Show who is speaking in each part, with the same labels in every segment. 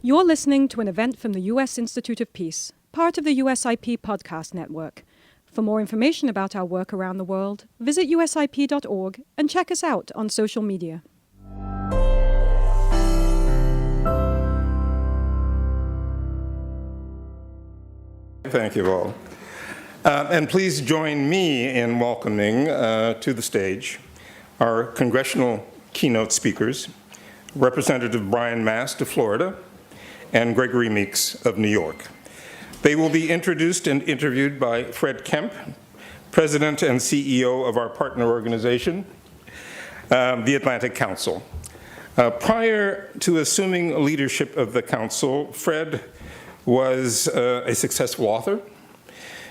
Speaker 1: You're listening to an event from the U.S. Institute of Peace, part of the USIP podcast network. For more information about our work around the world, visit usip.org and check us out on social media.
Speaker 2: Thank you all. And please join me in welcoming to the stage our congressional keynote speakers, Representative Brian Mast of Florida and Gregory Meeks of New York. They will be introduced and interviewed by Fred Kempe, President and CEO of our partner organization, the Atlantic Council. Prior to assuming leadership of the Council, Fred was a successful author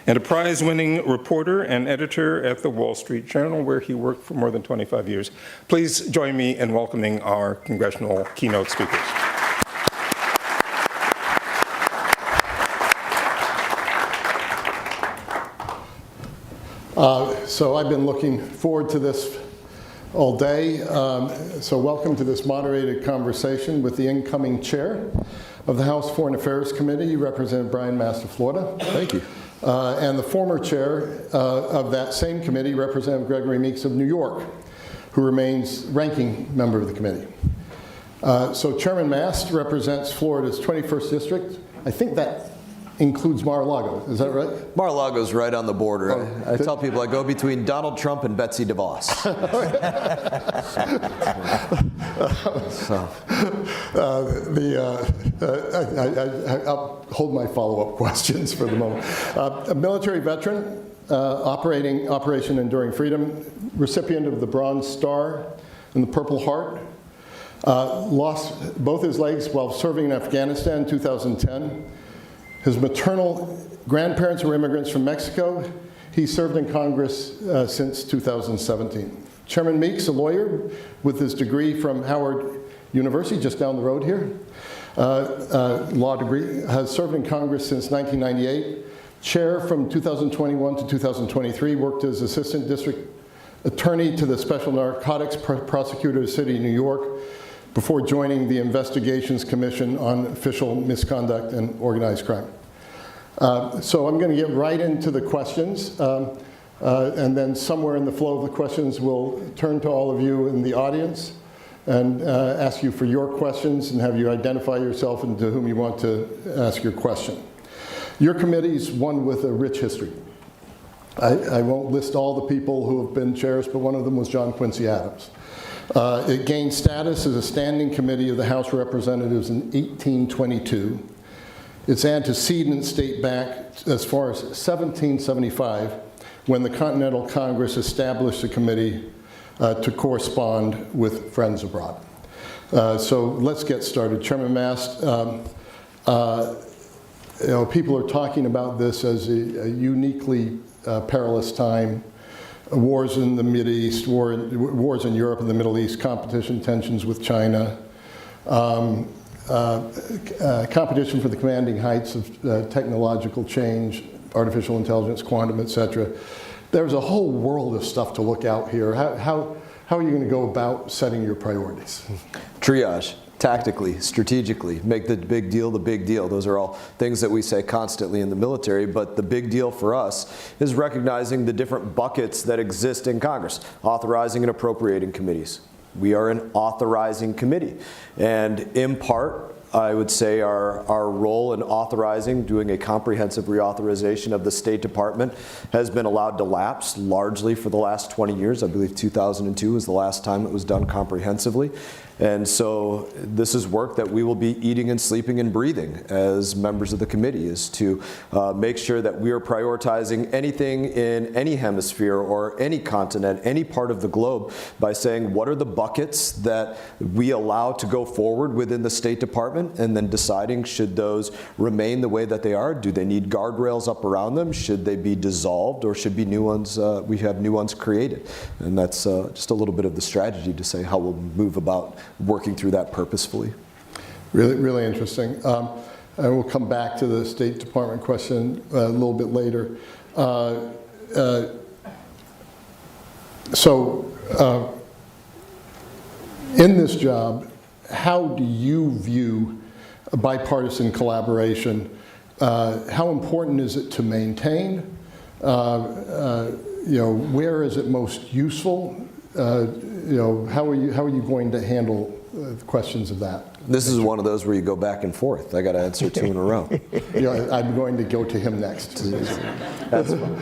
Speaker 2: and a prize-winning reporter and editor at the Wall Street Journal, where he worked for more than 25 years. Please join me in welcoming our congressional keynote speakers.
Speaker 3: So I've been looking forward to this all day. So welcome to this moderated conversation with the incoming chair of the House Foreign Affairs Committee, Representative Brian Mast of Florida. Thank you. And the former chair of that same committee, Representative Gregory Meeks of New York, who remains ranking member of the committee. So Chairman Mast represents Florida's 21st district. I think that includes Mar-a-Lago, is that right?
Speaker 4: Mar-a-Lago's right on the border. I tell people I go between Donald Trump and Betsy DeVos.
Speaker 3: I'll hold my follow-up questions for the moment. A military veteran, Operation Enduring Freedom, recipient of the Bronze Star and the Purple Heart, lost both his legs while serving in Afghanistan in 2010. His maternal grandparents were immigrants from Mexico. He served in Congress since 2017. Chairman Meeks, a lawyer with his degree from Howard University, just down the road here, law degree, has served in Congress since 1998. Chair from 2021 to 2023, worked as Assistant District Attorney to the Special Narcotics Prosecutor of the City of New York, before joining the Investigations Commission on Official Misconduct and Organized Crime. So I'm going to get right into the questions, and then somewhere in the flow of the questions we'll turn to all of you in the audience and ask you for your questions and have you identify yourself and to whom you want to ask your question. Your committee is one with a rich history. I won't list all the people who have been chairs, but one of them was John Quincy Adams. It gained status as a standing committee of the House of Representatives in 1822. Its antecedents date back as far as 1775, when the Continental Congress established a committee to correspond with friends abroad. So let's get started. Chairman Mast, people are talking about this as a uniquely perilous time. Wars in the Mideast, wars in Europe and the Middle East, competition tensions with China, competition for the commanding heights of technological change, artificial intelligence, quantum, etc. There's a whole world of stuff to look out here. How are you going to go about setting your priorities?
Speaker 4: Triage. Tactically, strategically, make the big deal the big deal. Those are all things that we say constantly in the military, but the big deal for us is recognizing the different buckets that exist in Congress, authorizing and appropriating committees. We are an authorizing committee, and in part, I would say our role in authorizing, doing a comprehensive reauthorization of the State Department has been allowed to lapse largely for the last 20 years. I believe 2002 was the last time it was done comprehensively. And so this is work that we will be eating and sleeping and breathing as members of the committee, is to make sure that we are prioritizing anything in any hemisphere or any continent, any part of the globe, by saying what are the buckets that we allow to go forward within the State Department, and then deciding should those remain the way that they are. Do they need guardrails up around them? Should they be dissolved, or should be new ones? We have new ones created, and that's just a little bit of the strategy to say how we'll move about working through that purposefully.
Speaker 3: Really, really interesting. And we'll come back to the State Department question a little bit later. In this job, how do you view bipartisan collaboration, how important is it to maintain? Where is it most useful? How are you going to handle questions of that?
Speaker 4: This is one of those where you go back and forth. I got to answer two in a row.
Speaker 3: I'm going to go to him next.
Speaker 4: That's fine.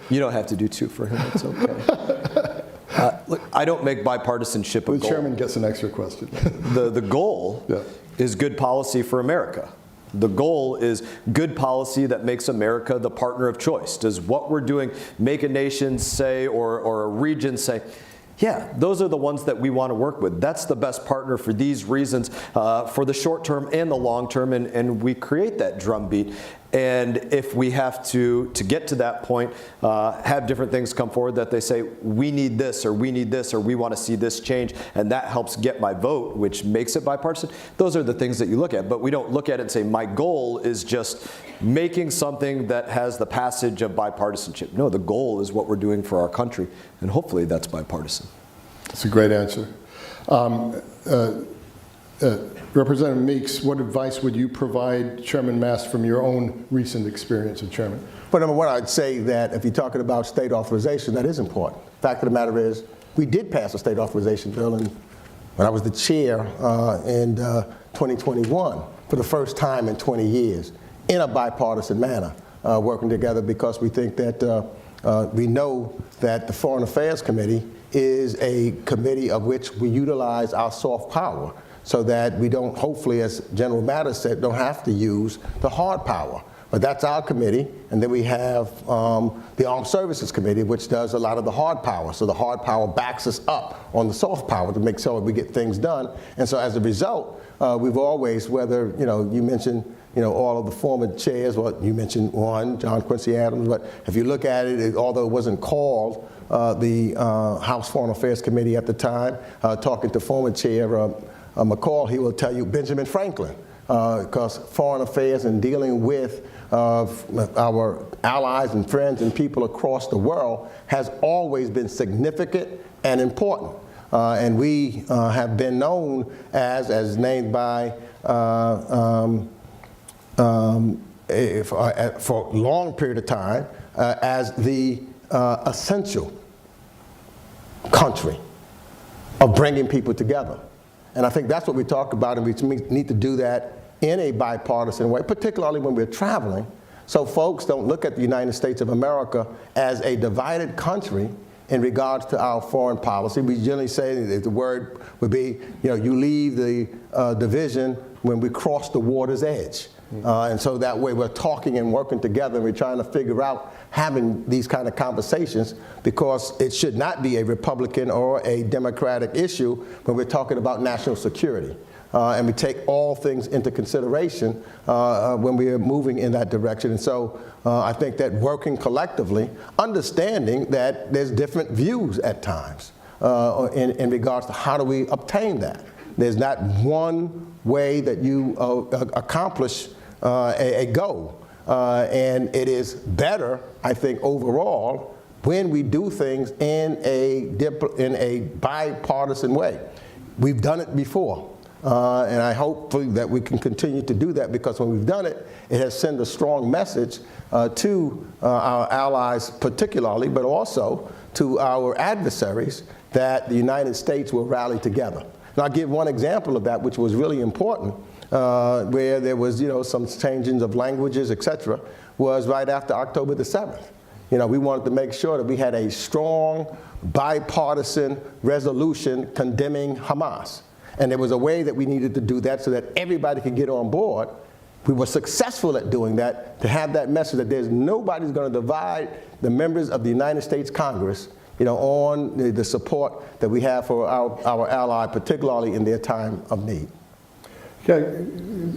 Speaker 4: You don't have to do two for him. It's okay. Look, I don't make bipartisanship a goal.
Speaker 3: The chairman gets an extra question.
Speaker 4: The goal is good policy for America. The goal is good policy that makes America the partner of choice. Does what we're doing make a nation say, or a region say, yeah, those are the ones that we want to work with. That's the best partner for these reasons, for the short term and the long term, and we create that drumbeat. And if we have to get to that point, have different things come forward that they say, we need this, or we need this, or we want to see this change, and that helps get my vote, which makes it bipartisan. Those are the things that you look at, but we don't look at it and say, my goal is just making something that has the passage of bipartisanship. No, the goal is what we're doing for our country, and hopefully that's bipartisan.
Speaker 3: That's a great answer. Representative Meeks, what advice would you provide Chairman Mast from your own recent experience as chairman?
Speaker 5: Well, number one, I'd say that if you're talking about state authorization, that is important. Fact of the matter is, we did pass a state authorization bill when I was the chair in 2021 for the first time in 20 years in a bipartisan manner, working together because we think that we know that the Foreign Affairs Committee is a committee of which we utilize our soft power, so that we don't, hopefully, as General Matter said, don't have to use the hard power. But that's our committee, and then we have the Armed Services Committee, which does a lot of the hard power. So the hard power backs us up on the soft power to make sure we get things done. And so as a result, we've always, whether, you mentioned, all of the former chairs, well, you mentioned one, John Quincy Adams, but if you look at it, although it wasn't called the House Foreign Affairs Committee at the time, talking to former chair McCall, he will tell you Benjamin Franklin, because foreign affairs and dealing with our allies and friends and people across the world has always been significant and important. And we have been known as named by, for a long period of time, as the essential country of bringing people together. And I think that's what we talk about, and we need to do that in a bipartisan way, particularly when we're traveling, so folks don't look at the United States of America as a divided country in regards to our foreign policy. We generally say that the word would be, you leave the division when we cross the water's edge. And so that way we're talking and working together, and we're trying to figure out having these kind of conversations, because it should not be a Republican or a Democratic issue when we're talking about national security. And we take all things into consideration when we are moving in that direction. And so I think that working collectively, understanding that there's different views at times in regards to how do we obtain that. There's not one way that you accomplish a goal. And it is better, I think, overall, when we do things in a bipartisan way. We've done it before. And I hope that we can continue to do that, because when we've done it, it has sent a strong message to our allies particularly, but also to our adversaries, that the United States will rally together. And I'll give one example of that, which was really important, where there was some changing of languages, etc., was right after October the 7th. We wanted to make sure that we had a strong bipartisan resolution condemning Hamas. And there was a way that we needed to do that so that everybody could get on board. We were successful at doing that, to have that message that there's nobody's going to divide the members of the United States Congress, on the support that we have for our ally, particularly in their time of need.
Speaker 3: Okay,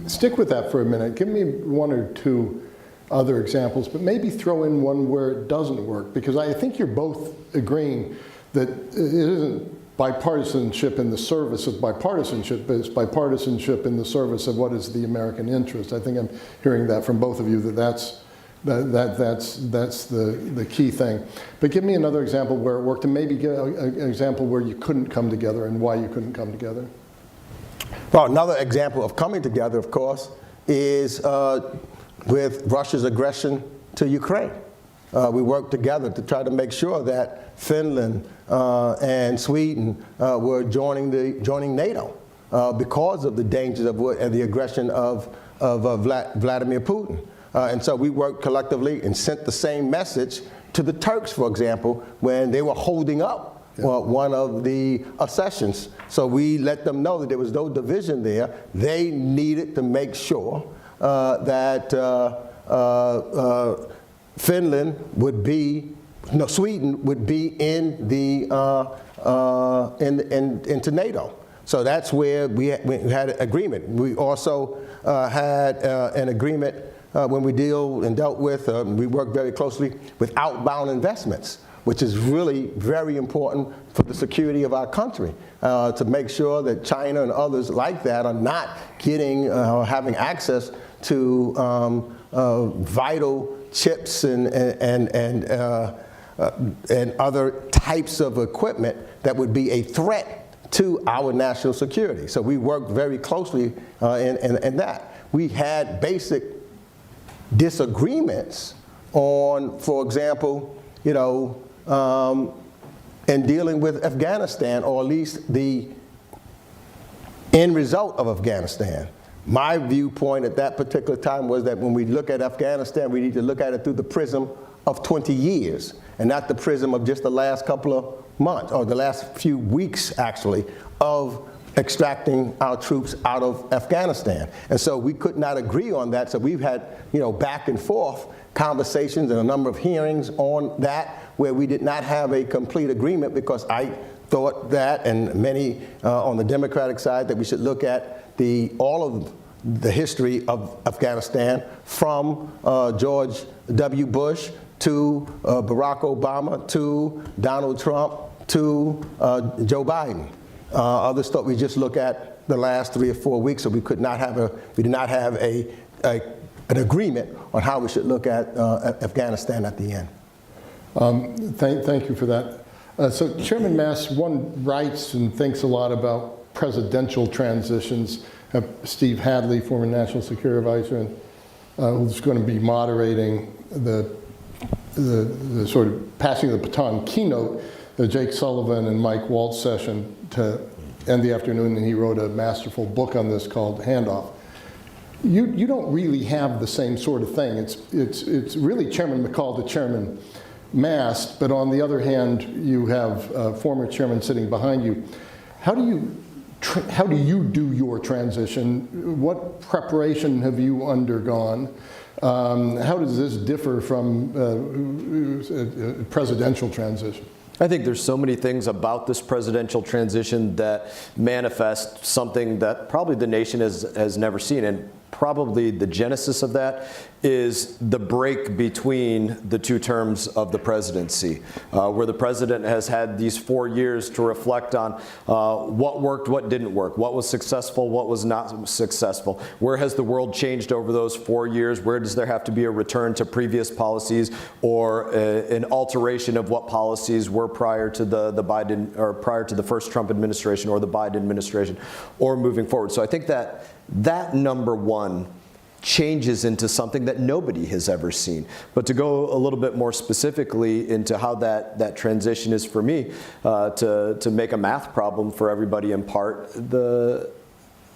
Speaker 3: stick with that for a minute. Give me one or two other examples, but maybe throw in one where it doesn't work, because I think you're both agreeing that it isn't bipartisanship in the service of bipartisanship, but it's bipartisanship in the service of what is the American interest. I think I'm hearing that from both of you, that's the key thing. But give me another example where it worked, and maybe give an example where you couldn't come together and why you couldn't come together.
Speaker 5: Well, another example of coming together, of course, is with Russia's aggression to Ukraine. We worked together to try to make sure that Finland and Sweden were joining NATO because of the dangers of and the aggression of Vladimir Putin. And so we worked collectively and sent the same message to the Turks, for example, when they were holding up one of the accessions. So we let them know that there was no division there. They needed to make sure that Finland would be, no, Sweden would be in the into NATO. So that's where we had an agreement. We also had an agreement when we dealt with, we worked very closely with outbound investments, which is really very important for the security of our country, to make sure that China and others like that are not getting, having access to vital chips and other types of equipment that would be a threat to our national security. So we worked very closely in that. We had basic disagreements on, for example, in dealing with Afghanistan, or at least the end result of Afghanistan. My viewpoint at that particular time was that when we look at Afghanistan, we need to look at it through the prism of 20 years, and not the prism of just the last couple of months, or the last few weeks, actually, of extracting our troops out of Afghanistan. And so we could not agree on that, so we've had, back and forth conversations and a number of hearings on that, where we did not have a complete agreement, because I thought that, and many on the Democratic side, that we should look at all of the history of Afghanistan from George W. Bush to Barack Obama to Donald Trump to Joe Biden. Others thought we just look at the last 3 or 4 weeks, so we did not have an agreement on how we should look at Afghanistan at the end.
Speaker 3: Thank you for that. So Chairman Mast, one writes and thinks a lot about presidential transitions. Steve Hadley, former National Security Advisor, who's going to be moderating the sort of Passing the Baton keynote, the Jake Sullivan and Mike Waltz session to end the afternoon, and he wrote a masterful book on this called Handoff. You don't really have the same sort of thing. It's really Chairman McCall to Chairman Mast, but on the other hand, you have a former chairman sitting behind you. How do you do your transition? What preparation have you undergone? How does this differ from a presidential transition?
Speaker 4: I think there's so many things about this presidential transition that manifest something that probably the nation has never seen. And probably the genesis of that is the break between the two terms of the presidency, where the president has had these 4 years to reflect on what worked, what didn't work, what was successful, what was not successful. Where has the world changed over those 4 years? Where does there have to be a return to previous policies, or an alteration of what policies were prior to the Biden, or prior to the first Trump administration or the Biden administration, or moving forward? So I think that number one changes into something that nobody has ever seen. But to go a little bit more specifically into how that transition is for me, to make a math problem for everybody in part,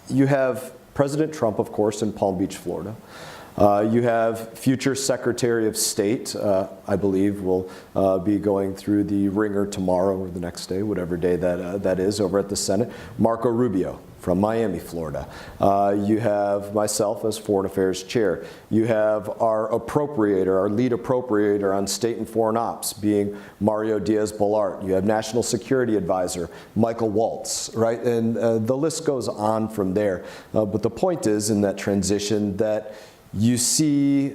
Speaker 4: you have President Trump, of course, in Palm Beach, Florida. You have future Secretary of State, I believe, will be going through the ringer tomorrow or the next day, whatever day that is, over at the Senate, Marco Rubio from Miami, Florida. You have myself as Foreign Affairs Chair. You have our appropriator, our lead appropriator on State and Foreign Ops, being Mario Diaz-Balart. You have National Security Advisor Michael Waltz, right? And the list goes on from there. But the point is, in that transition, that you see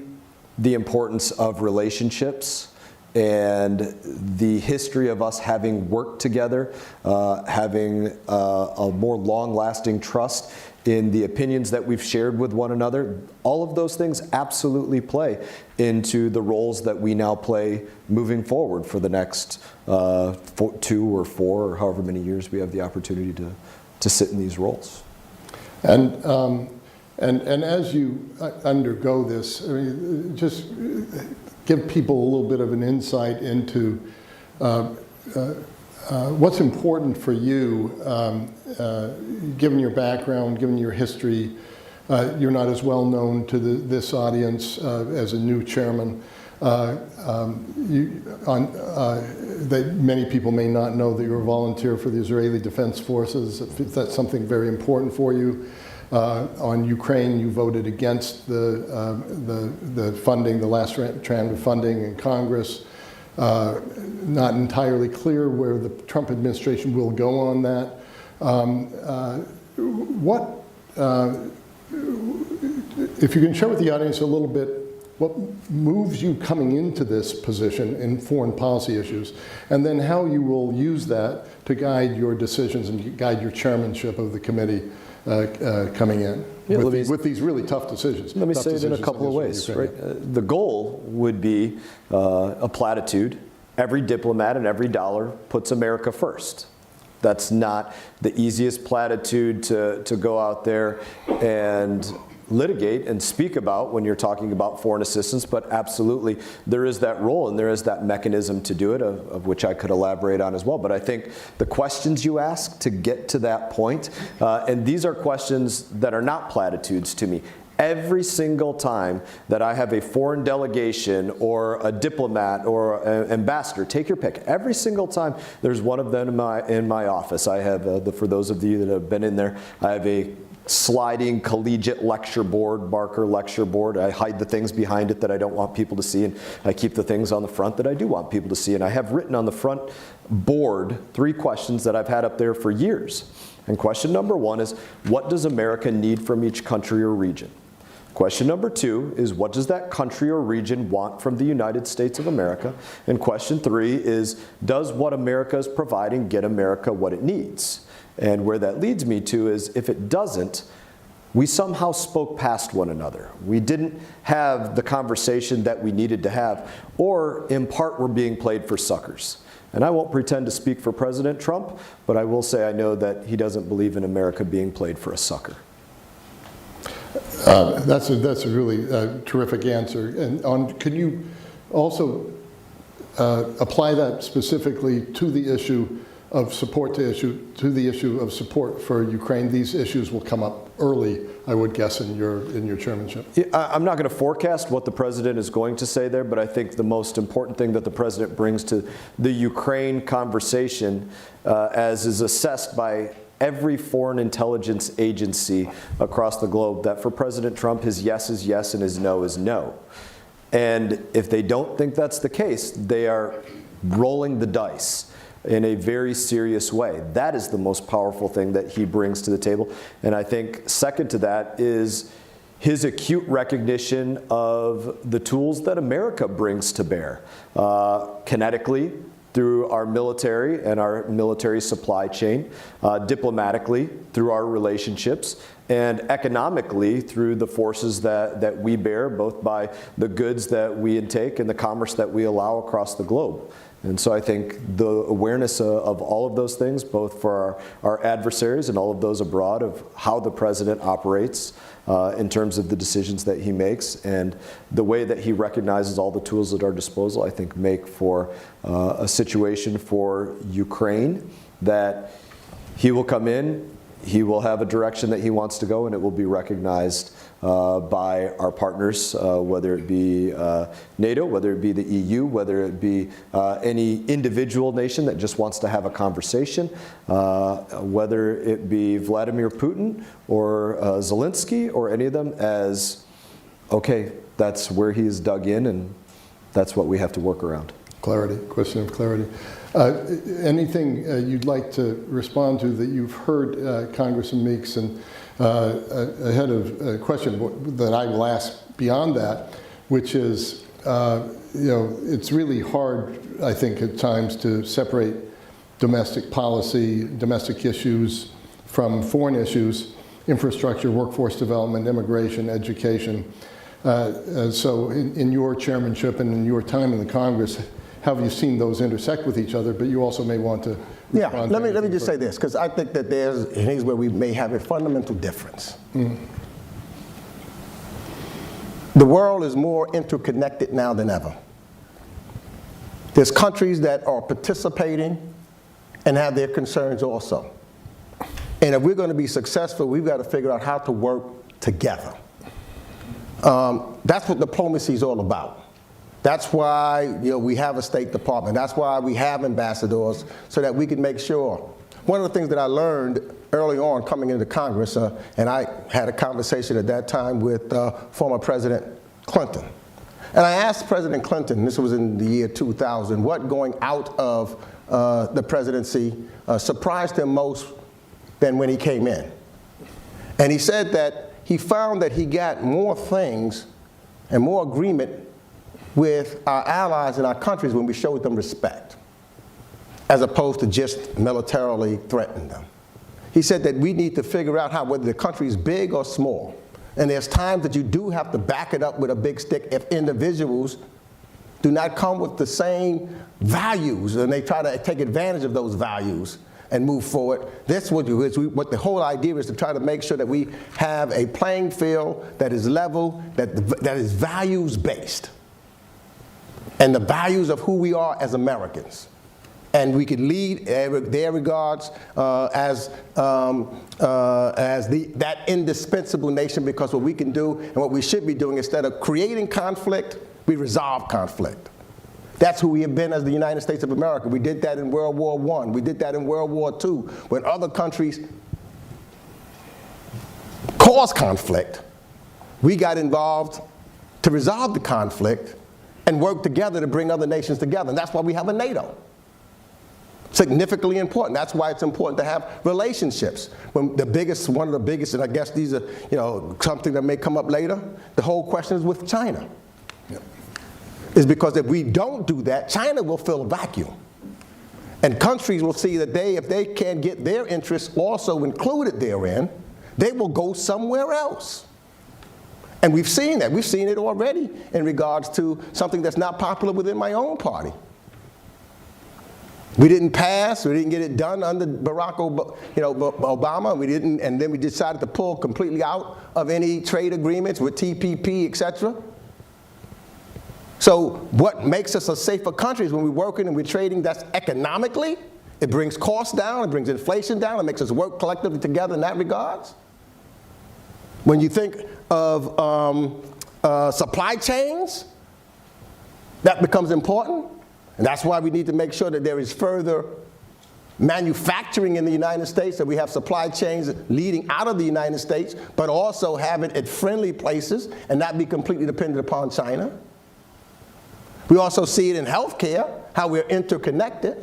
Speaker 4: the importance of relationships and the history of us having worked together, having a more long-lasting trust in the opinions that we've shared with one another. All of those things absolutely play into the roles that we now play moving forward for the next 2 or 4 or however many years we have the opportunity to sit in these roles.
Speaker 3: And as you undergo this, I mean, just give people a little bit of an insight into what's important for you, given your background, given your history. You're not as well known to this audience as a new chairman. That many people may not know that you're a volunteer for the Israeli Defense Forces. That's something very important for you. On Ukraine, you voted against the funding, the last round of funding in Congress. Not entirely clear where the Trump administration will go on that. If you can share with the audience a little bit, what moves you coming into this position in foreign policy issues, and then how you will use that to guide your decisions and guide your chairmanship of the committee coming in with these really tough decisions.
Speaker 4: Let me say it in a couple of ways. Right? The goal would be a platitude. Every diplomat and every dollar puts America first. That's not the easiest platitude to go out there and litigate and speak about when you're talking about foreign assistance, but absolutely there is that role and there is that mechanism to do it, of which I could elaborate on as well. But I think the questions you ask to get to that point, and these are questions that are not platitudes to me. Every single time that I have a foreign delegation or a diplomat or an ambassador, take your pick, every single time there's one of them in my office. I have, for those of you that have been in there, I have a sliding collegiate lecture board, Barker lecture board. I hide the things behind it that I don't want people to see, and I keep the things on the front that I do want people to see. And I have written on the front board 3 questions that I've had up there for years. And question number 1 is, what does America need from each country or region? Question number 2 is, what does that country or region want from the United States of America? And question 3 is, does what America is providing get America what it needs? And where that leads me to is, if it doesn't, we somehow spoke past one another. We didn't have the conversation that we needed to have, or in part we're being played for suckers. And I won't pretend to speak for President Trump, but I will say I know that he doesn't believe in America being played for a sucker.
Speaker 3: That's a really terrific answer. And could you also apply that specifically to the issue of support to the issue of support for Ukraine? These issues will come up early, I would guess, in your chairmanship.
Speaker 4: I'm not going to forecast what the president is going to say there, but I think the most important thing that the president brings to the Ukraine conversation, as is assessed by every foreign intelligence agency across the globe, that for President Trump, his yes is yes and his no is no. And if they don't think that's the case, they are rolling the dice in a very serious way. That is the most powerful thing that he brings to the table. And I think second to that is his acute recognition of the tools that America brings to bear, kinetically, through our military and our military supply chain, diplomatically through our relationships, and economically through the forces that we bear, both by the goods that we intake and the commerce that we allow across the globe. And so I think the awareness of all of those things, both for our adversaries and all of those abroad, of how the president operates in terms of the decisions that he makes and the way that he recognizes all the tools at our disposal, I think make for a situation for Ukraine that he will come in, he will have a direction that he wants to go, and it will be recognized by our partners, whether it be NATO, whether it be the EU, whether it be any individual nation that just wants to have a conversation, whether it be Vladimir Putin or Zelensky or any of them, as, okay, that's where he is dug in and that's what we have to work around.
Speaker 3: Clarity, question of clarity. Anything you'd like to respond to that you've heard Congressman Meeks, and ahead of a question that I will ask beyond that, which is, it's really hard, I think, at times to separate domestic policy, domestic issues from foreign issues, infrastructure, workforce development, immigration, education. So in your chairmanship and in your time in the Congress, how have you seen those intersect with each other, but you also may want to
Speaker 5: Yeah,
Speaker 3: respond.
Speaker 5: let me just say this, because I think that here's where we may have a fundamental difference. The world is more interconnected now than ever. There's countries that are participating and have their concerns also. And if we're going to be successful, we've got to figure out how to work together. That's what diplomacy is all about. That's why we have a State Department. That's why we have ambassadors, so that we can make sure. One of the things that I learned early on coming into Congress, and I had a conversation at that time with former President Clinton. And I asked President Clinton, this was in the year 2000, what going out of the presidency surprised him most than when he came in. And he said that he found that he got more things and more agreement with our allies and our countries when we showed them respect, as opposed to just militarily threatening them. He said that we need to figure out how, whether the country is big or small, and there's times that you do have to back it up with a big stick if individuals do not come with the same values and they try to take advantage of those values and move forward. That's what the whole idea is, to try to make sure that we have a playing field that is level, that is values-based, and the values of who we are as Americans. And we can lead their regards as that indispensable nation, because what we can do and what we should be doing, instead of creating conflict, we resolve conflict. That's who we have been as the United States of America. We did that in World War I. We did that in World War II. When other countries caused conflict, we got involved to resolve the conflict and work together to bring other nations together. And that's why we have a NATO. Significantly important. That's why it's important to have relationships. One of the biggest, and I guess these are, something that may come up later, the whole question is with China. Yep. Is because if we don't do that, China will fill a vacuum. And countries will see that if they can't get their interests also included therein, they will go somewhere else. And we've seen that. We've seen it already in regards to something that's not popular within my own party. We didn't pass, we didn't get it done under Barack Obama, and then we decided to pull completely out of any trade agreements with TPP, etc. So what makes us a safer country is when we're working and we're trading, that's economically, it brings costs down, it brings inflation down, it makes us work collectively together in that regards. When you think of supply chains, that becomes important. And that's why we need to make sure that there is further manufacturing in the United States, that we have supply chains leading out of the United States, but also have it at friendly places and not be completely dependent upon China. We also see it in healthcare, how we're interconnected,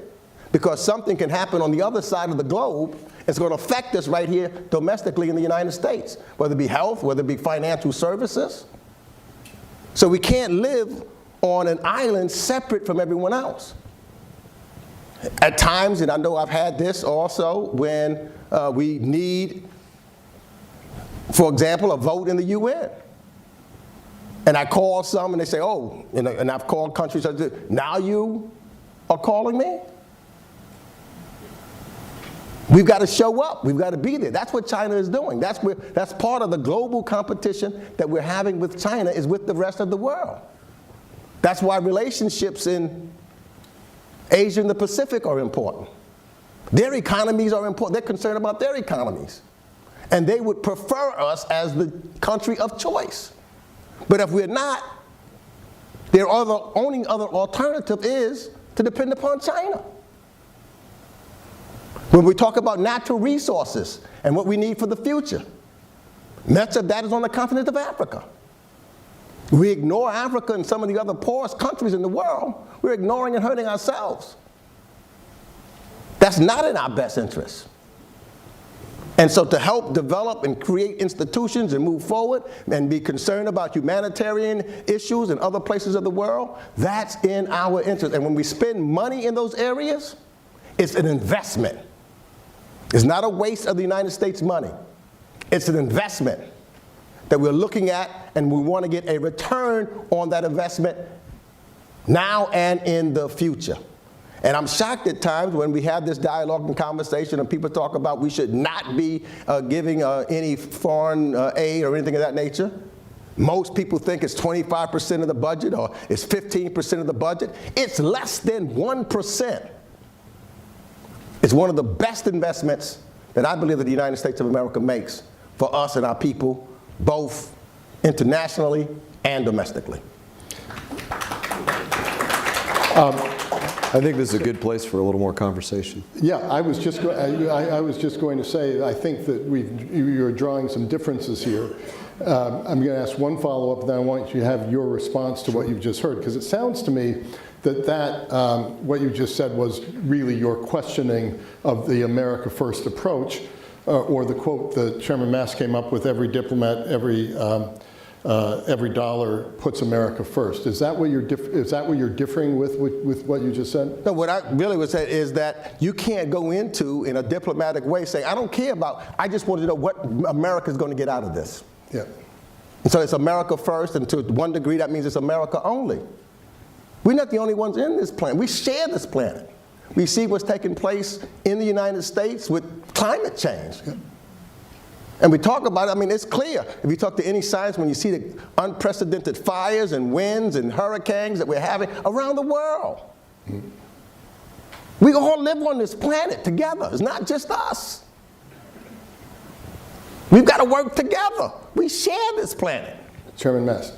Speaker 5: because something can happen on the other side of the globe. It's going to affect us right here domestically in the United States, whether it be health, whether it be financial services. So we can't live on an island separate from everyone else. At times, and I know I've had this also, when we need, for example, a vote in the UN. And I call some and they say, oh, and I've called countries, now you are calling me? We've got to show up. We've got to be there. That's what China is doing. That's part of the global competition that we're having with China, is with the rest of the world. That's why relationships in Asia and the Pacific are important. Their economies are important. They're concerned about their economies. And they would prefer us as the country of choice. But if we're not, their only other alternative is to depend upon China. When we talk about natural resources and what we need for the future, much of that is on the continent of Africa. We ignore Africa and some of the other poorest countries in the world. We're ignoring and hurting ourselves. That's not in our best interest. And so to help develop and create institutions and move forward and be concerned about humanitarian issues in other places of the world, that's in our interest. And when we spend money in those areas, it's an investment. It's not a waste of the United States money. It's an investment that we're looking at, and we want to get a return on that investment now and in the future. And I'm shocked at times when we have this dialogue and conversation and people talk about we should not be giving any foreign aid or anything of that nature. Most people think it's 25% of the budget or it's 15% of the budget. It's less than 1%. It's one of the best investments that I believe that the United States of America makes for us and our people, both internationally and domestically.
Speaker 4: I think this is a good place for a little more conversation.
Speaker 3: Yeah, I was just going to say, I think that you're drawing some differences here. I'm going to ask one follow-up, and then I want you to have your response to what you've just heard, because it sounds to me that what you just said was really your questioning of the America First approach, or the quote that Chairman Mast came up with: every diplomat, every dollar puts America first. Is that what you're differing with what you just said?
Speaker 5: No, what I really would say is that you can't go into, in a diplomatic way, saying, I don't care about, I just want to know what America's going to get out of this.
Speaker 3: Yeah.
Speaker 5: And so it's America first, and to one degree that means it's America only. We're not the only ones in this planet. We share this planet. We see what's taking place in the United States with climate change. Yeah. And we talk about it, I mean, it's clear. If you talk to any scientist, when you see the unprecedented fires and winds and hurricanes that we're having around the world. Mm-hmm. We all live on this planet together. It's not just us. We've got to work together. We share this planet.
Speaker 3: Chairman Mast.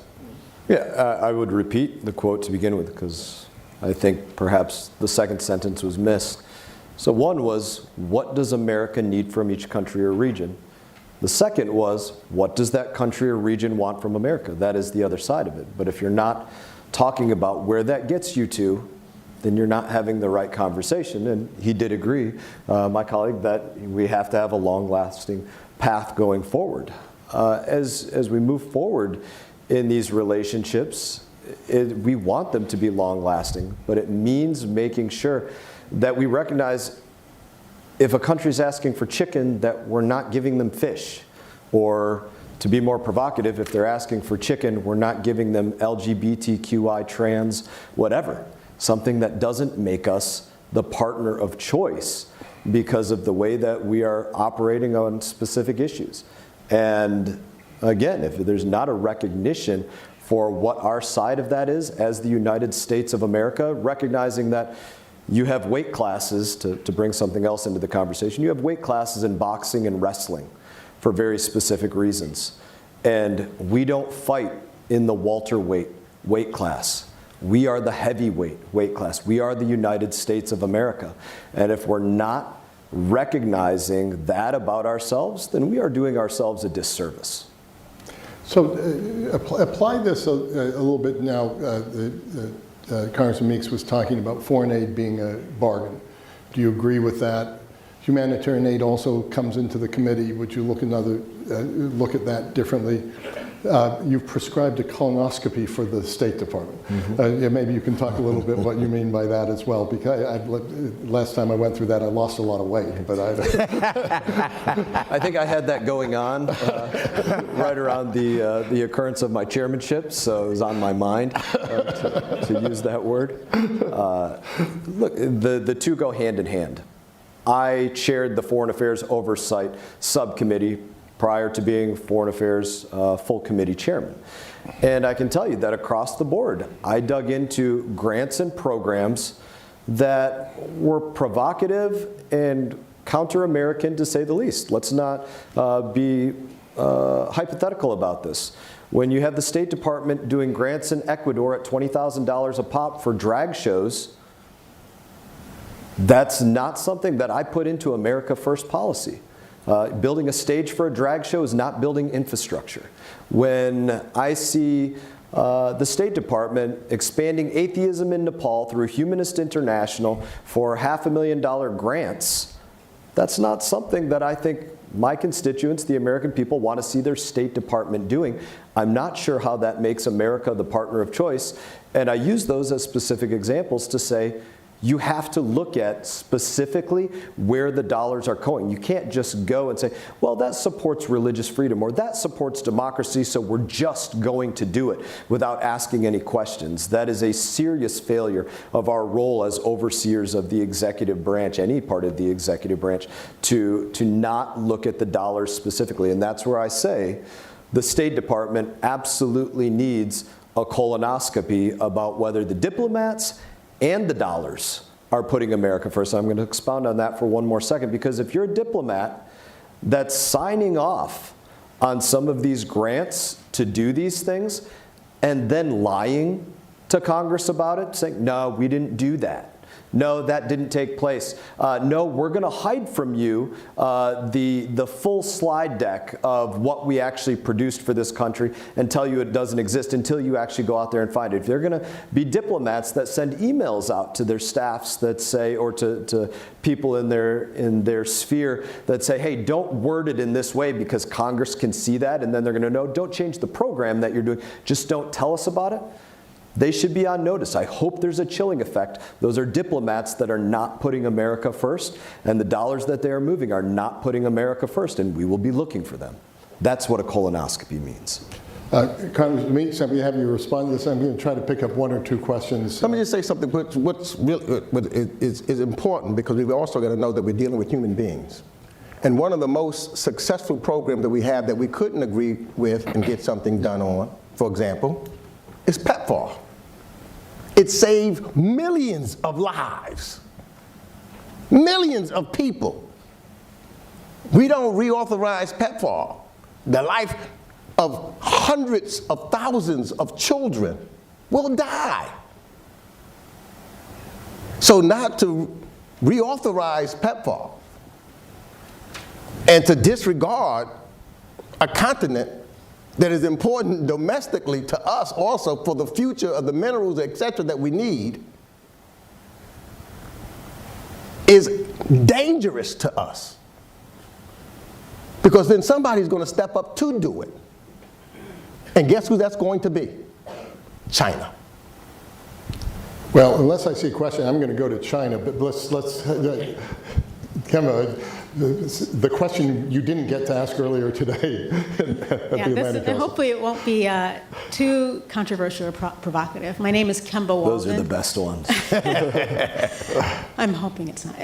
Speaker 4: Yeah, I would repeat the quote to begin with, because I think perhaps the second sentence was missed. So one was, what does America need from each country or region? The second was, what does that country or region want from America? That is the other side of it. But if you're not talking about where that gets you to, then you're not having the right conversation. And he did agree, my colleague, that we have to have a long-lasting path going forward. As we move forward in these relationships, we want them to be long-lasting, but it means making sure that we recognize if a country's asking for chicken, that we're not giving them fish. Or to be more provocative, if they're asking for chicken, we're not giving them LGBTQI, trans, whatever. Something that doesn't make us the partner of choice because of the way that we are operating on specific issues. And again, if there's not a recognition for what our side of that is as the United States of America, recognizing that you have weight classes, to bring something else into the conversation, you have weight classes in boxing and wrestling for very specific reasons. And we don't fight in the welterweight weight class. We are the heavyweight weight class. We are the United States of America. And if we're not recognizing that about ourselves, then we are doing ourselves a disservice.
Speaker 3: So apply this a little bit now. Congressman Meeks was talking about foreign aid being a bargain. Do you agree with that? Humanitarian aid also comes into the committee. Would you look at that differently? You've prescribed a colonoscopy for the State Department. Mm-hmm. Yeah, maybe you can talk a little bit what you mean by that as well, because last time I went through that, I lost a lot of weight. But
Speaker 4: I think I had that going on right around the occurrence of my chairmanship, so it was on my mind to use that word. Look, the two go hand in hand. I chaired the Foreign Affairs Oversight Subcommittee prior to being Foreign Affairs full committee chairman. And I can tell you that across the board, I dug into grants and programs that were provocative and counter-American, to say the least. Let's not be hypothetical about this. When you have the State Department doing grants in Ecuador at $20,000 a pop for drag shows, that's not something that I put into America First policy. Building a stage for a drag show is not building infrastructure. When I see the State Department expanding atheism in Nepal through Humanist International for $500,000 grants, that's not something that I think my constituents, the American people, want to see their State Department doing. I'm not sure how that makes America the partner of choice. And I use those as specific examples to say, you have to look at specifically where the dollars are going. You can't just go and say, well, that supports religious freedom or that supports democracy, so we're just going to do it without asking any questions. That is a serious failure of our role as overseers of the executive branch, any part of the executive branch, to not look at the dollars specifically. And that's where I say the State Department absolutely needs a colonoscopy about whether the diplomats and the dollars are putting America first. I'm going to expound on that for one more second, because if you're a diplomat that's signing off on some of these grants to do these things and then lying to Congress about it, saying, no, we didn't do that. No, that didn't take place. No, we're going to hide from you the full slide deck of what we actually produced for this country and tell you it doesn't exist until you actually go out there and find it. If they're going to be diplomats that send emails out to their staffs that say, or to people in their sphere that say, hey, don't word it in this way because Congress can see that, and then they're going to know, don't change the program that you're doing, just don't tell us about it. They should be on notice. I hope there's a chilling effect. Those are diplomats that are not putting America first, and the dollars that they are moving are not putting America first, and we will be looking for them. That's what a colonoscopy means.
Speaker 3: Congressman Meeks, I'm going to have you respond to this. I'm going to try to pick up one or two questions.
Speaker 5: Let me just say something what's really is important, because we've also got to know that we're dealing with human beings. And one of the most successful programs that we have that we couldn't agree with and get something done on, for example, is PEPFAR. It saved millions of lives, millions of people. We don't reauthorize PEPFAR. The life of hundreds of thousands of children will die. So not to reauthorize PEPFAR and to disregard a continent that is important domestically to us also for the future of the minerals, et cetera, that we need, is dangerous to us. Because then somebody's going to step up to do it. And guess who that's going to be? China.
Speaker 3: Well, unless I see a question, I'm going to go to China, but let's Kempe, the question you didn't get to ask earlier today at the Atlantic Council.
Speaker 6: Hopefully it won't be too controversial or provocative. My name is Kempe Walden.
Speaker 4: Those are the best ones.
Speaker 6: I'm hoping it's not.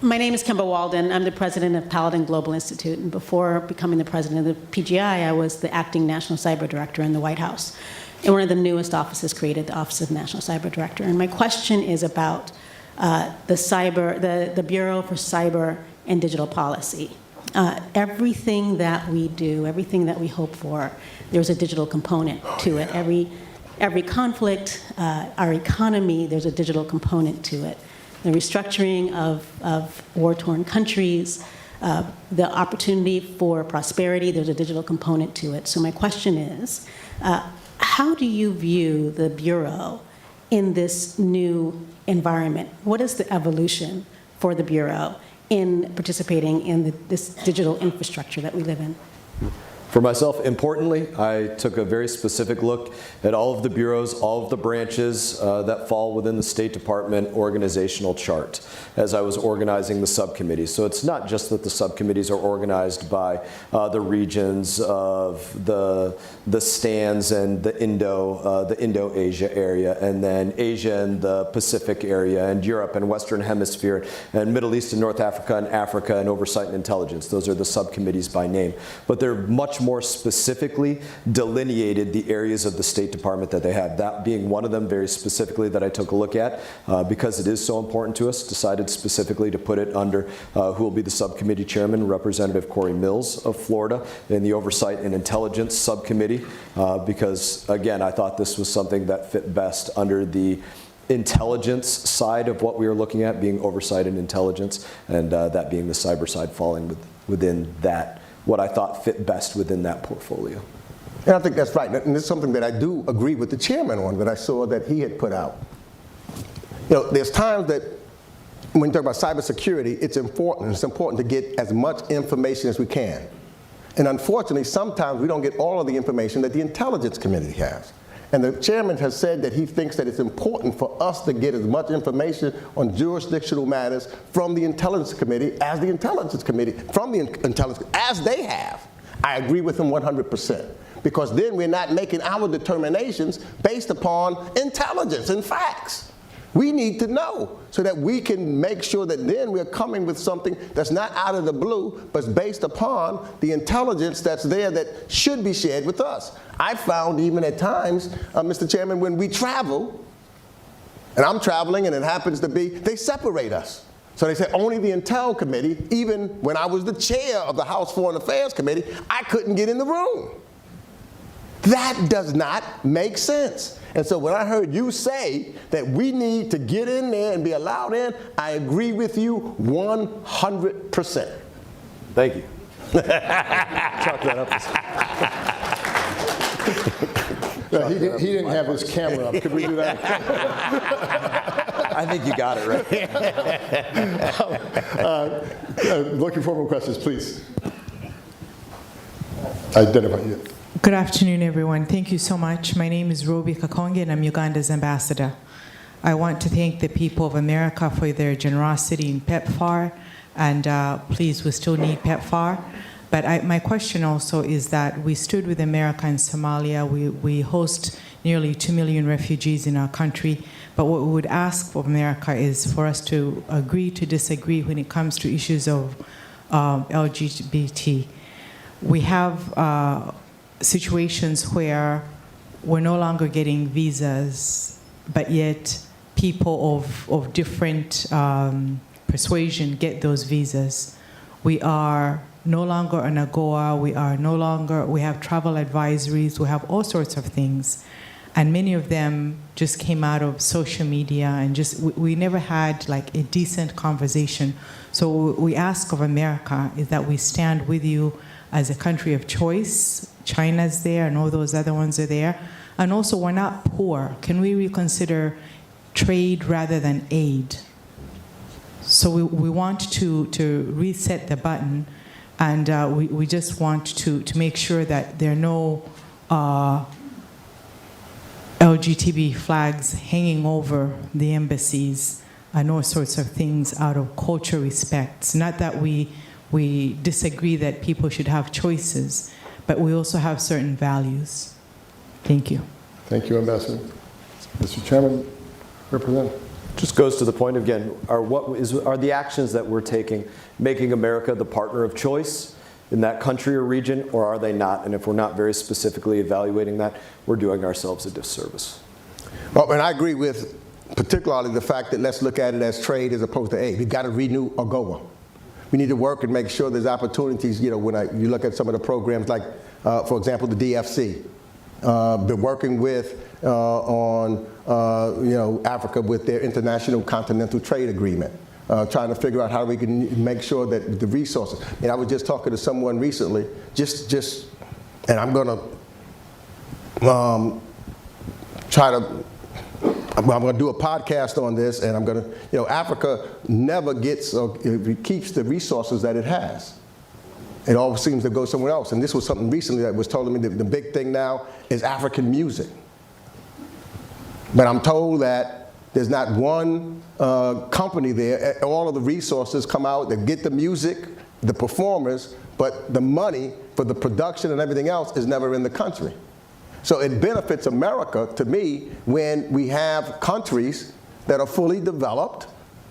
Speaker 6: My name is Kempe Walden. I'm the president of Paladin Global Institute, and before becoming the president of the PGI, I was the acting national cyber director in the White House. And one of the newest offices created, the Office of National Cyber Director. And my question is about the Bureau for Cyber and Digital Policy. Everything that we do, everything that we hope for, there's a digital component to it. Every conflict, our economy, there's a digital component to it. The restructuring of war-torn countries, the opportunity for prosperity, there's a digital component to it. So my question is, how do you view the Bureau in this new environment? What is the evolution for the Bureau in participating in this digital infrastructure that we live in?
Speaker 4: For myself, importantly, I took a very specific look at all of the bureaus, all of the branches that fall within the State Department organizational chart as I was organizing the subcommittees. So it's not just that the subcommittees are organized by the regions of the stands and the Indo-Asia area, and then Asia and the Pacific area, and Europe and Western Hemisphere, and Middle East and North Africa and Africa, and Oversight and Intelligence. Those are the subcommittees by name. But they're much more specifically delineated the areas of the State Department that they have. That being one of them very specifically that I took a look at because it is so important to us, decided specifically to put it under who will be the subcommittee chairman, Representative Corey Mills of Florida, in the Oversight and Intelligence Subcommittee because, again, I thought this was something that fit best under the intelligence side of what we were looking at, being oversight and intelligence, and that being the cyber side falling within that, what I thought fit best within that portfolio.
Speaker 5: And I think that's right. And it's something that I do agree with the chairman on that I saw that he had put out. You know, there's times that when you talk about cybersecurity, it's important. It's important to get as much information as we can. And unfortunately, sometimes we don't get all of the information that the intelligence community has. And the chairman has said that he thinks that it's important for us to get as much information on jurisdictional matters from the Intelligence Committee as the Intelligence Committee, from the Intelligence, as they have. I agree with him 100%. Because then we're not making our determinations based upon intelligence and facts. We need to know so that we can make sure that then we're coming with something that's not out of the blue, but based upon the intelligence that's there that should be shared with us. I found even at times, Mr. Chairman, when we travel, and I'm traveling and it happens to be, they separate us. So they say only the Intel Committee, even when I was the chair of the House Foreign Affairs Committee, I couldn't get in the room. That does not make sense. And so when I heard you say that we need to get in there and be allowed in, I agree with you 100%.
Speaker 4: Thank you.
Speaker 5: Chalk that up. He didn't have his camera up. Could we do that?
Speaker 4: I think you got it right.
Speaker 3: Looking for more questions, please. Identify you.
Speaker 7: Good afternoon, everyone. Thank you so much. My name is Robi Kakonge, and I'm Uganda's ambassador. I want to thank the people of America for their generosity in PEPFAR, and please, we still need PEPFAR. But my question also is that we stood with America in Somalia. We host nearly 2 million refugees in our country. But what we would ask of America is for us to agree to disagree when it comes to issues of LGBT. We have situations where we're no longer getting visas, but yet people of different persuasion get those visas. We are no longer an AGOA, we have travel advisories, we have all sorts of things. And many of them just came out of social media and we never had like a decent conversation. So what we ask of America is that we stand with you as a country of choice. China's there and all those other ones are there. And also we're not poor. Can we reconsider trade rather than aid? So we want to reset the button, and we just want to make sure that there are no LGBT flags hanging over the embassies and all sorts of things out of cultural respects. Not that we disagree that people should have choices, but we also have certain values. Thank you.
Speaker 3: Thank you, Ambassador. Mr. Chairman, Representative.
Speaker 4: Just goes to the point again, are the actions that we're taking making America the partner of choice in that country or region, or are they not? And if we're not very specifically evaluating that, we're doing ourselves a disservice.
Speaker 5: Well, and I agree with particularly the fact that let's look at it as trade as opposed to aid. We've got to renew AGOA. We need to work and make sure there's opportunities, when you look at some of the programs like, for example, the DFC. They're working with on Africa with their International Continental Trade Agreement, trying to figure out how we can make sure that the resources. And I was just talking to someone recently, and I'm going to I'm going to do a podcast on this, and I'm going to, Africa never gets or it keeps the resources that it has. It all seems to go somewhere else. And this was something recently that was told me that the big thing now is African music. But I'm told that there's not one company there. All of the resources come out that get the music, the performers, but the money for the production and everything else is never in the country. So it benefits America, to me, when we have countries that are fully developed,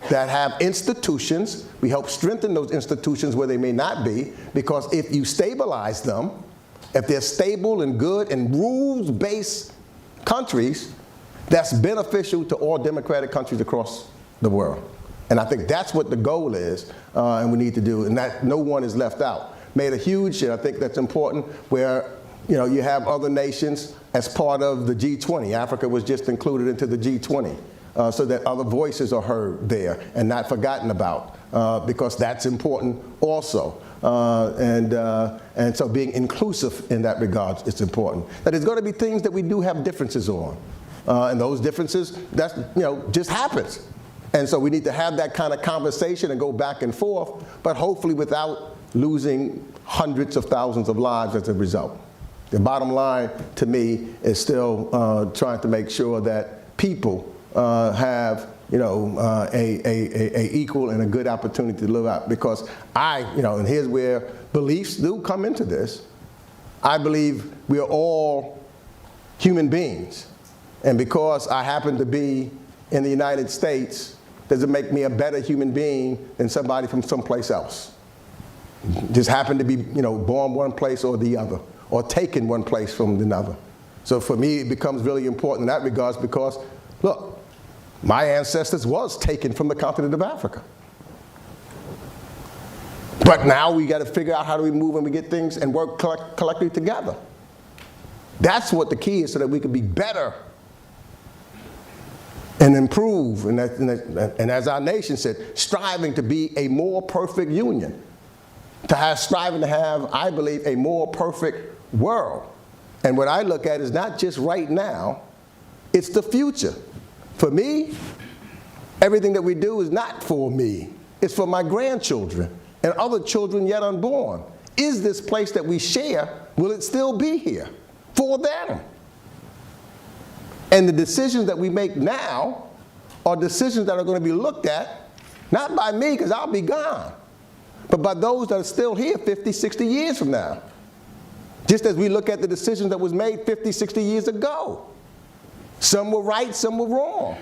Speaker 5: that have institutions. We help strengthen those institutions where they may not be, because if you stabilize them, if they're stable and good and rules-based countries, that's beneficial to all democratic countries across the world. And I think that's what the goal is, and we need to do, and that no one is left out. Made a huge, and I think that's important, where you have other nations as part of the G20. Africa was just included into the G20. So that other voices are heard there and not forgotten about, because that's important also. And so being inclusive in that regard is important. Now, there's going to be things that we do have differences on, and those differences, that's just happens. And so we need to have that kind of conversation and go back and forth, but hopefully without losing hundreds of thousands of lives as a result. The bottom line to me is still trying to make sure that people have a equal and a good opportunity to live out. Because and here's where beliefs do come into this. I believe we are all human beings. And because I happen to be in the United States, does it make me a better human being than somebody from someplace else? Just happen to be, born one place or the other, or taken one place from another. So for me, it becomes really important in that regards because, look, my ancestors was taken from the continent of Africa. But now we got to figure out how do we move and we get things and work collectively together. That's what the key is, so that we can be better and improve, and as our nation said, striving to be a more perfect union, striving to have, I believe, a more perfect world. And what I look at is not just right now, it's the future. For me, everything that we do is not for me. It's for my grandchildren and other children yet unborn. Is this place that we share, will it still be here for them? And the decisions that we make now are decisions that are going to be looked at, not by me, because I'll be gone, but by those that are still here 50, 60 years from now. Just as we look at the decisions that was made 50, 60 years ago. Some were right, some were wrong.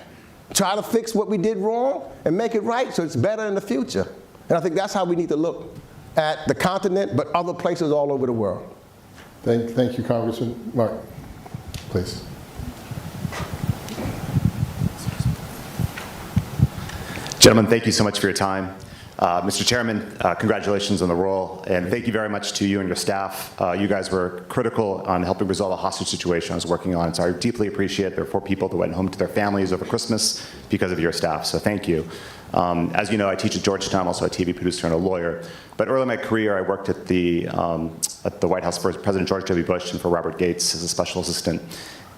Speaker 5: Try to fix what we did wrong and make it right so it's better in the future. And I think that's how we need to look at the continent, but other places all over the world.
Speaker 3: Thank you, Congressman. Mark, please.
Speaker 8: Gentlemen, thank you so much for your time. Mr. Chairman, congratulations on the role, and thank you very much to you and your staff. You guys were critical on helping resolve a hostage situation I was working on, so I deeply appreciate there were 4 people that went home to their families over Christmas because of your staff, so thank you. As you know, I teach at Georgetown, also a TV producer and a lawyer, but early in my career I worked at the White House for President George W. Bush and for Robert Gates as a special assistant.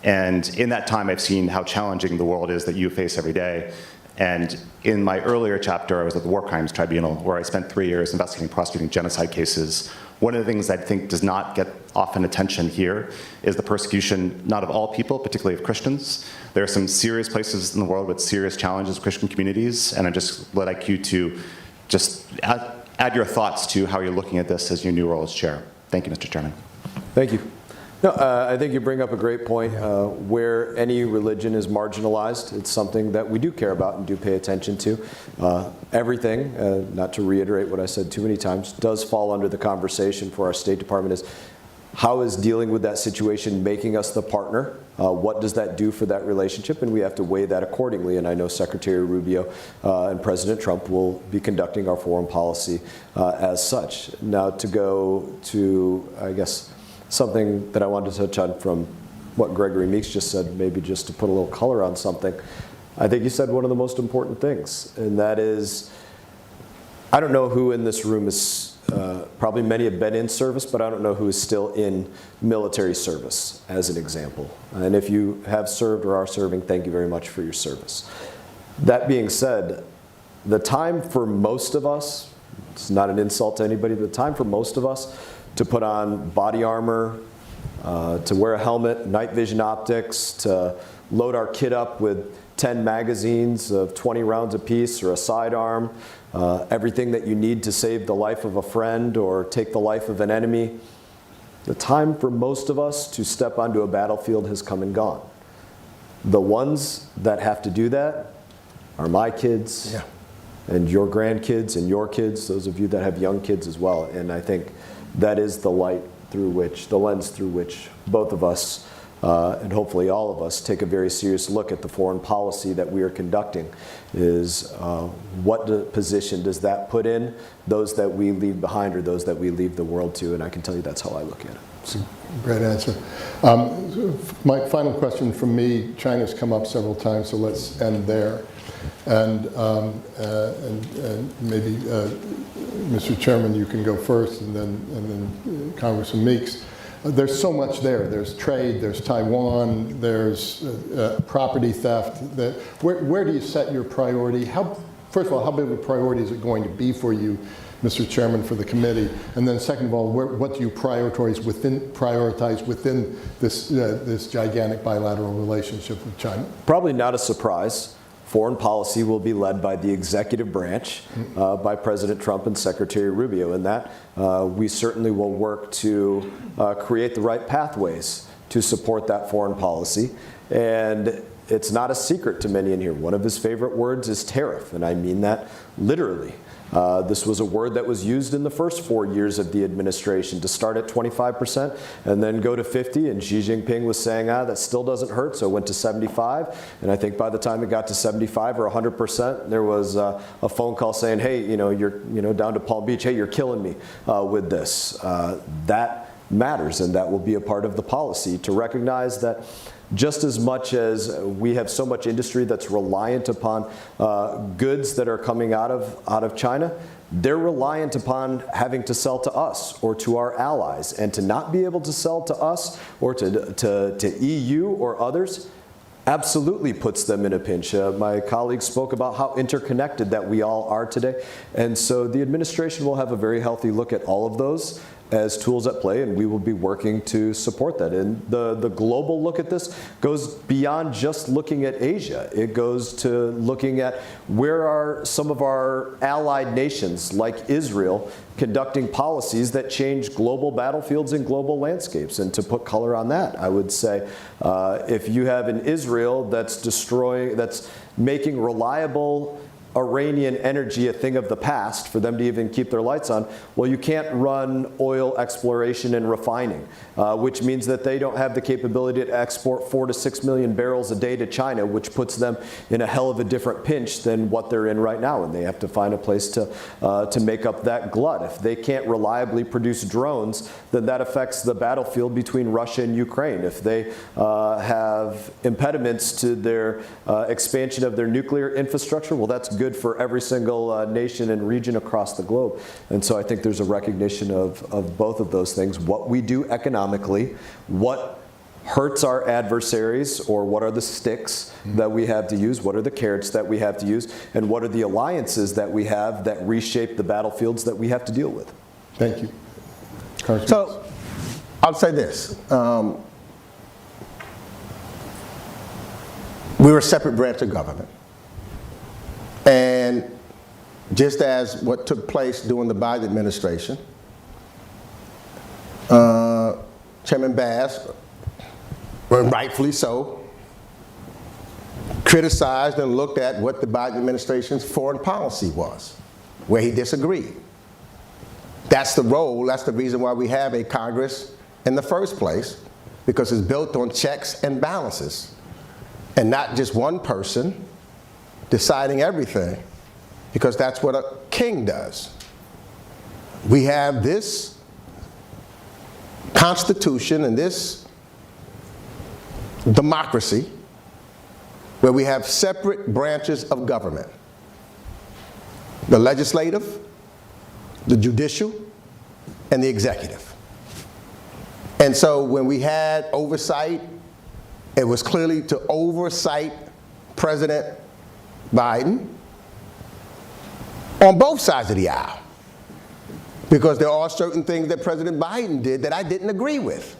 Speaker 8: And in that time I've seen how challenging the world is that you face every day. And in my earlier chapter, I was at the War Crimes Tribunal, where I spent 3 years investigating and prosecuting genocide cases. One of the things I think does not get often attention here is the persecution, not of all people, particularly of Christians. There are some serious places in the world with serious challenges with Christian communities, and I just would like you to just add your thoughts to how you're looking at this as your new role as chair. Thank you, Mr. Chairman.
Speaker 4: Thank you. No, I think you bring up a great point. Where any religion is marginalized, it's something that we do care about and do pay attention to. Everything, not to reiterate what I said too many times, does fall under the conversation for our State Department is how is dealing with that situation making us the partner? What does that do for that relationship? And we have to weigh that accordingly. And I know Secretary Rubio and President Trump will be conducting our foreign policy as such. Now to go to, I guess, something that I wanted to touch on from what Gregory Meeks just said, maybe just to put a little color on something. I think you said one of the most important things, and that is, I don't know who in this room is, probably many have been in service, but I don't know who is still in military service, as an example. And if you have served or are serving, thank you very much for your service. That being said, the time for most of us, it's not an insult to anybody, but the time for most of us to put on body armor, to wear a helmet, night vision optics, to load our kit up with 10 magazines of 20 rounds apiece or a sidearm, everything that you need to save the life of a friend or take the life of an enemy. The time for most of us to step onto a battlefield has come and gone. The ones that have to do that are my kids, and your grandkids and your kids, those of you that have young kids as well. And I think that is the light through which, the lens through which both of us, and hopefully all of us, take a very serious look at the foreign policy that we are conducting, is what position does that put in those that we leave behind or those that we leave the world to, and I can tell you that's how I look at it.
Speaker 3: That's a great answer. My final question from me, China's come up several times, so let's end there. And maybe, Mr. Chairman, you can go first, and then Congressman Meeks. There's so much there. There's trade, there's Taiwan, there's property theft. Where do you set your priority? First of all, how big of a priority is it going to be for you Mr. Chairman, for the committee? And then second of all, what do you prioritize within this, this gigantic bilateral relationship with China?
Speaker 4: Probably not a surprise. Foreign policy will be led by the executive branch, by President Trump and Secretary Rubio. And that we certainly will work to create the right pathways to support that foreign policy. And it's not a secret to many in here. One of his favorite words is tariff, and I mean that literally. This was a word that was used in the first 4 years of the administration to start at 25% and then go to 50. And Xi Jinping was saying, that still doesn't hurt, so it went to 75. And I think by the time it got to 75 or 100%, there was a phone call saying, hey, you're down to Palm Beach. Hey, you're killing me with this. That matters, and that will be a part of the policy to recognize that just as much as we have so much industry that's reliant upon goods that are coming out of China, they're reliant upon having to sell to us or to our allies. And to not be able to sell to us or to EU or others absolutely puts them in a pinch. My colleagues spoke about how interconnected that we all are today. And so the administration will have a very healthy look at all of those as tools at play, and we will be working to support that. And the global look at this goes beyond just looking at Asia. It goes to looking at where are some of our allied nations, like Israel, conducting policies that change global battlefields and global landscapes. And to put color on that, I would say if you have an Israel that's making reliable Iranian energy a thing of the past for them to even keep their lights on, well, you can't run oil exploration and refining, which means that they don't have the capability to export 4 to 6 million barrels a day to China, which puts them in a hell of a different pinch than what they're in right now, and they have to find a place to make up that glut. If they can't reliably produce drones, then that affects the battlefield between Russia and Ukraine. If they have impediments to their expansion of their nuclear infrastructure, well, that's good for every single nation and region across the globe. And so I think there's a recognition of both of those things. What we do economically, what hurts our adversaries, or what are the sticks that we have to use, what are the carrots that we have to use, and what are the alliances that we have that reshape the battlefields that we have to deal with.
Speaker 3: Thank you.
Speaker 5: So I'll say this. We're a separate branch of government. And just as what took place during the Biden administration, Chairman Bass, rightfully so, criticized and looked at what the Biden administration's foreign policy was, where he disagreed. That's the role, that's the reason why we have a Congress in the first place, because it's built on checks and balances, and not just one person deciding everything, because that's what a king does. We have this Constitution and this democracy where we have separate branches of government: the legislative, the judicial, and the executive. And so when we had oversight, it was clearly to oversight President Biden on both sides of the aisle, because there are certain things that President Biden did that I didn't agree with,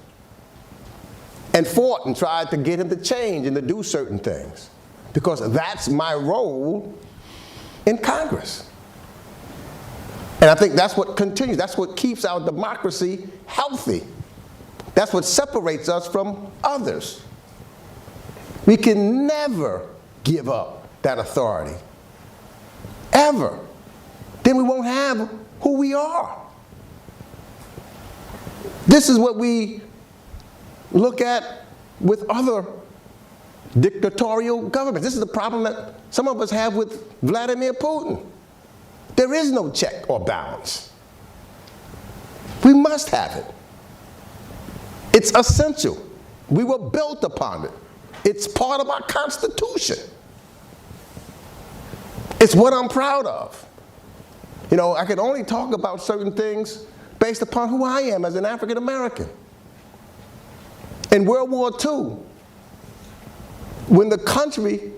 Speaker 5: and fought and tried to get him to change and to do certain things, because that's my role in Congress. And I think that's what continues, that's what keeps our democracy healthy. That's what separates us from others. We can never give up that authority, ever. Then we won't have who we are. This is what we look at with other dictatorial governments. This is the problem that some of us have with Vladimir Putin. There is no check or balance. We must have it. It's essential. We were built upon it. It's part of our Constitution. It's what I'm proud of. You know, I can only talk about certain things based upon who I am as an African American. In World War II, when the country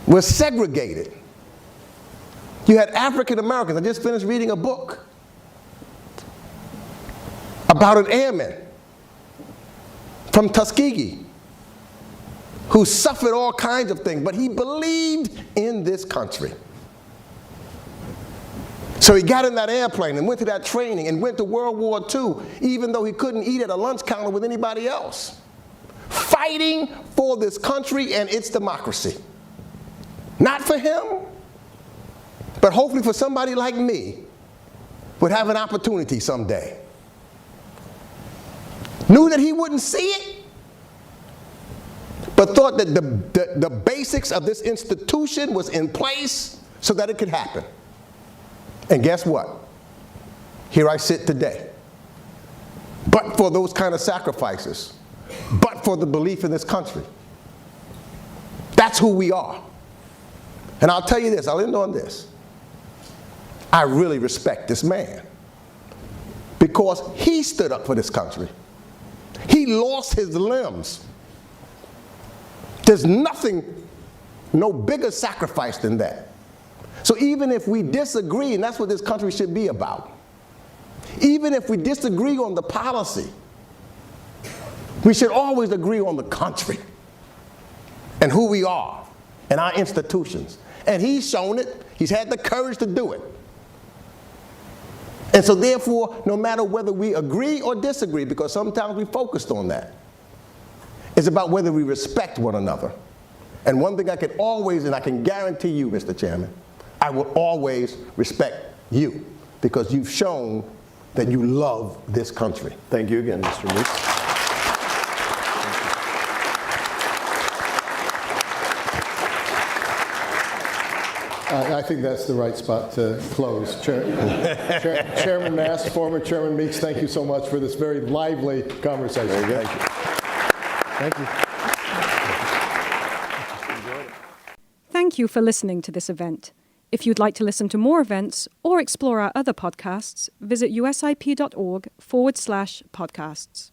Speaker 5: was segregated, You had African Americans. I just finished reading a book about an airman from Tuskegee who suffered all kinds of things, but he believed in this country. So he got in that airplane and went to that training and went to World War II, even though he couldn't eat at a lunch counter with anybody else, fighting for this country and its democracy. Not for him, but hopefully for somebody like me would have an opportunity someday. Knew that he wouldn't see it, but thought that the basics of this institution was in place so that it could happen. And guess what? Here I sit today. But for those kind of sacrifices, but for the belief in this country. That's who we are. And I'll tell you this, I'll end on this. I really respect this man because he stood up for this country. He lost his limbs. There's nothing, no bigger sacrifice than that. So even if we disagree, and that's what this country should be about, even if we disagree on the policy, we should always agree on the country and who we are and our institutions. And he's shown it. He's had the courage to do it. And so therefore, no matter whether we agree or disagree, because sometimes we focused on that, it's about whether we respect one another. And one thing I can always, and I can guarantee you, Mr. Chairman, I will always respect you because you've shown that you love this country.
Speaker 4: Thank you again, Mr. Meeks.
Speaker 3: I think that's the right spot to close. Chairman Mast, former Chairman Meeks, thank you so much for this very lively conversation.
Speaker 4: Very good.
Speaker 3: Thank you.
Speaker 1: Thank you for listening to this event. If you'd like to listen to more events or explore our other podcasts, visit usip.org/podcasts.